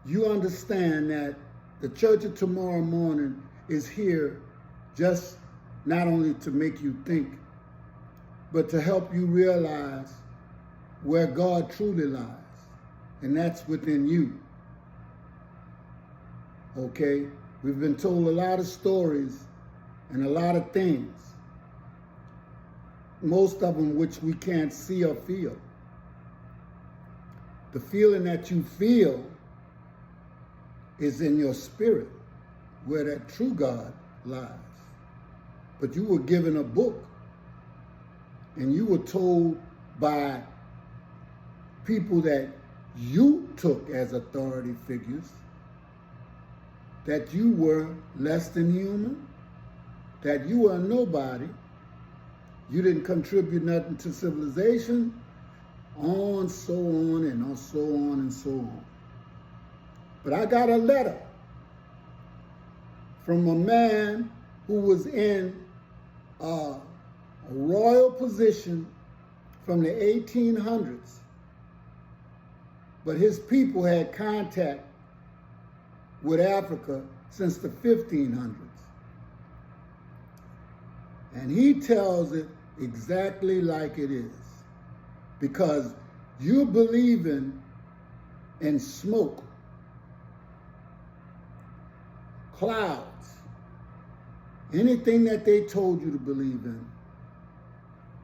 you understand that the Church of Tomorrow Morning is here just not only to make you think, but to help you realize where God truly lies, and that's within you. Okay? We've been told a lot of stories and a lot of things, most of them which we can't see or feel. The feeling that you feel is in your spirit, where that true God lies. But you were given a book, and you were told by people that you took as authority figures that you were less than human, that you were a nobody, you didn't contribute nothing to civilization, so on and so on and so on. But I got a letter from a man who was in a royal position from the 1800s, but his people had contact with Africa since the 1500s. And he tells it exactly like it is, because you're believing in smoke, clouds, anything that they told you to believe in.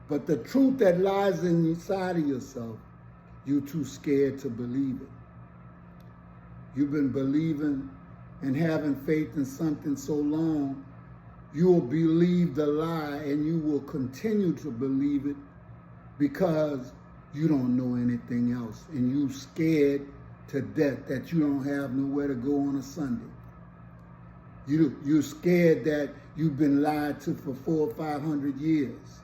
But the truth that lies inside of yourself, you're too scared to believe it. You've been believing and having faith in something so long, you will believe the lie, and you will continue to believe it because you don't know anything else, and you're scared to death that you don't have nowhere to go on a Sunday. You're scared that you've been lied to for 400 or 500 years.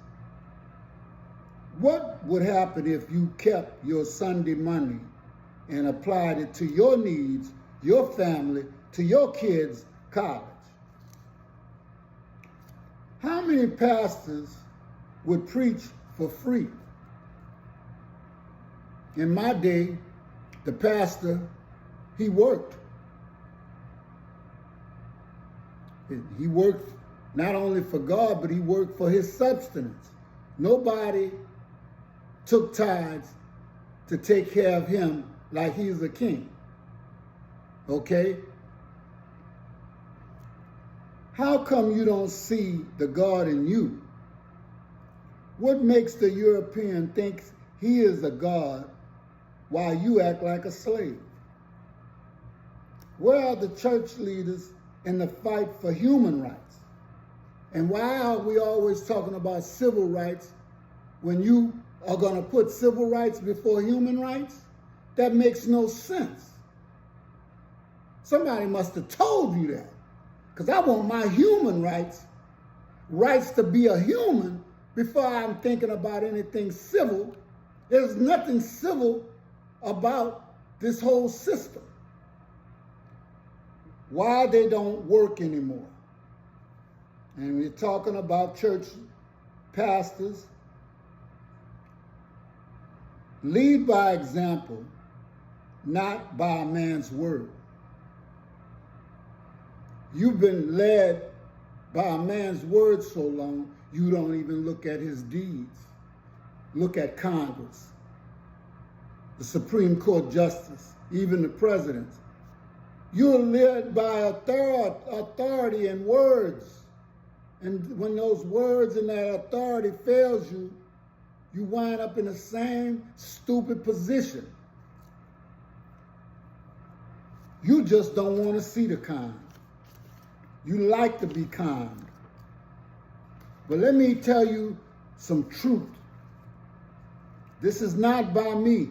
What would happen if you kept your Sunday money and applied it to your needs, your family, to your kids' college? How many pastors would preach for free? In my day, the pastor, he worked. He worked not only for God, but he worked for his substance. Nobody took tithes to take care of him like he's a king. Okay? How come you don't see the God in you? What makes the European think he is a God while you act like a slave? Where are the church leaders in the fight for human rights? And why are we always talking about civil rights when you are going to put civil rights before human rights? That makes no sense. Somebody must have told you that, because I want my human rights to be a human before I'm thinking about anything civil. There's nothing civil about this whole system. Why they don't work anymore. And we're talking about church pastors. Lead by example, not by a man's word. You've been led by a man's word so long, you don't even look at his deeds. Look at Congress, the Supreme Court justice, even the presidents. You're led by authority and words. And when those words and that authority fails you, you wind up in the same stupid position. You just don't want to see the kind. You like to be kind. But let me tell you some truth. This is not by me.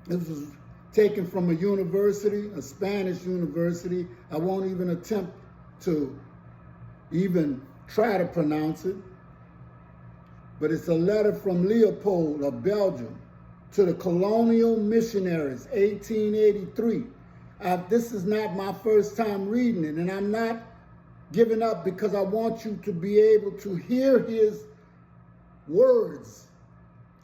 This was taken from a university, a Spanish university. I won't even attempt to even try to pronounce it. But it's a letter from LEOPOLD of Belgium to the colonial missionaries, 1883. This is not my first time reading it, and I'm not giving up because I want you to be able to hear his words.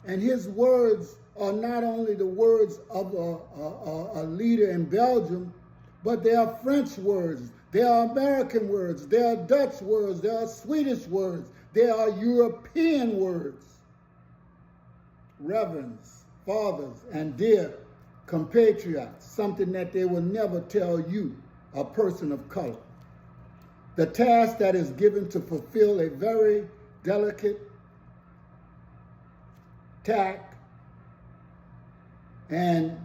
And his words are not only the words of a leader in Belgium, but they are French words, they are American words, they are Dutch words, they are Swedish words, they are European words. Reverends, fathers, and dear compatriots, something that they will never tell you, a person of color. The task that is given to fulfill a very delicate task, and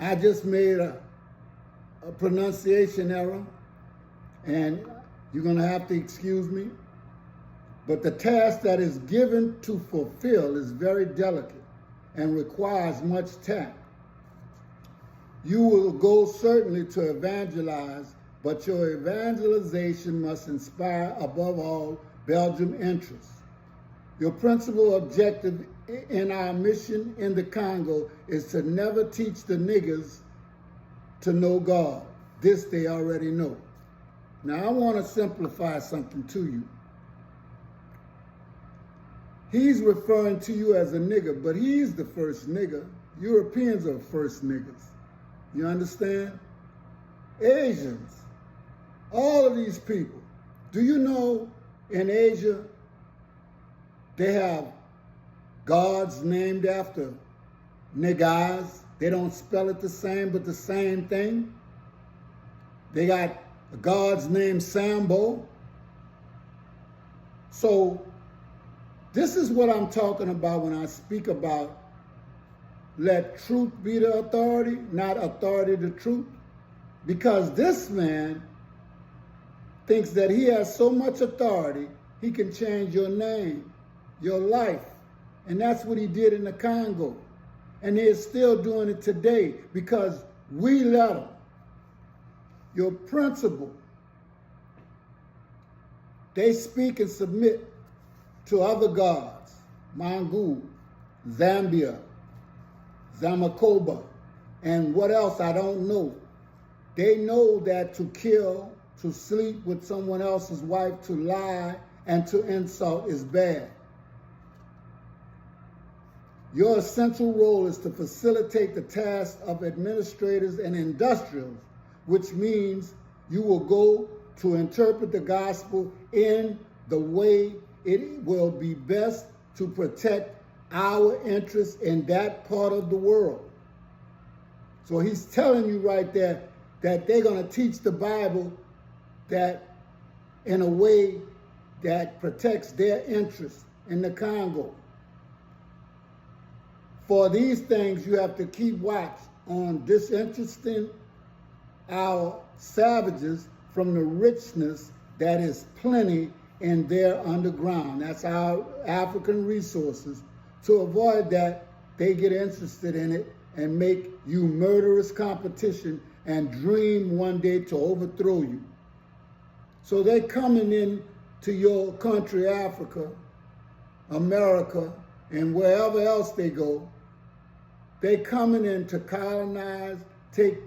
I just made a pronunciation error, and you're going to have to excuse me, but the task that is given to fulfill is very delicate and requires much tact. You will go certainly to evangelize, but your evangelization must inspire above all Belgium interests. Your principal objective in our mission in the Congo is to never teach the niggers to know God. This they already know. Now I want to simplify something to you. He's referring to you as a nigger, but he's the first nigger. Europeans are first niggers. You understand? Asians, all of these people. Do you know in Asia they have gods named after niggas? They don't spell it the same, but the same thing. They got gods named Sambo. So this is what I'm talking about when I speak about let truth be the authority, not authority the truth. Because this man thinks that he has so much authority, he can change your name, your life. And that's what he did in the Congo. And they're still doing it today because we let them. Your principle, they speak and submit to other gods, Mangu, Zambia, Zamakoba, and what else I don't know. They know that to kill, to sleep with someone else's wife, to lie, and to insult is bad. Your essential role is to facilitate the task of administrators and industrials, which means you will go to interpret the gospel in the way it will be best to protect our interests in that part of the world. So he's telling you right there that they're going to teach the Bible that in a way that protects their interests in the Congo. For these things, you have to keep watch on disinteresting our savages from the richness that is plenty in their underground. That's our African resources. To avoid that, they get interested in it and make you murderous competition and dream one day to overthrow you. So they're coming in to your country, Africa, America, and wherever else they go. They're coming in to colonize, take,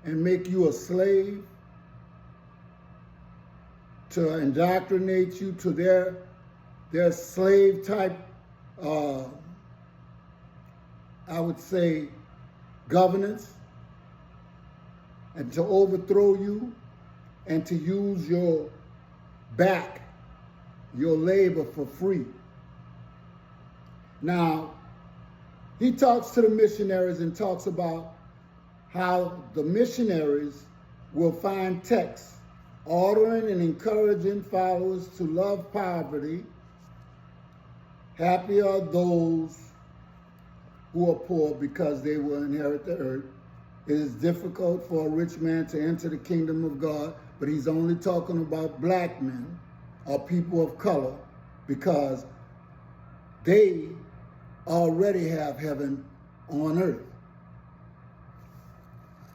and make you a slave, to indoctrinate you to their slave type, I would say, governance, and to overthrow you and to use your back, your labor for free. Now, he talks to the missionaries and talks about how the missionaries will find texts ordering and encouraging followers to love poverty. Happy are those who are poor because they will inherit the earth. It is difficult for a rich man to enter the kingdom of God, but he's only talking about black men or people of color because they already have heaven on earth.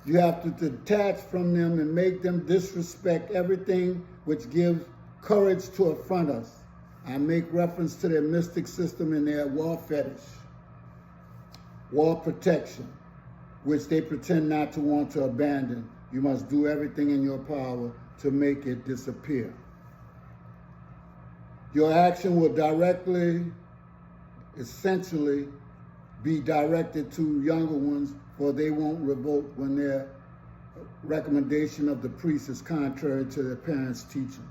You have to detach from them and make them disrespect everything which gives courage to affront us. I make reference to their mystic system and their war fetish, war protection, which they pretend not to want to abandon. You must do everything in your power to make it disappear. Your action will directly, essentially, be directed to younger ones, for they won't revolt when their recommendation of the priest is contrary to their parents' teaching.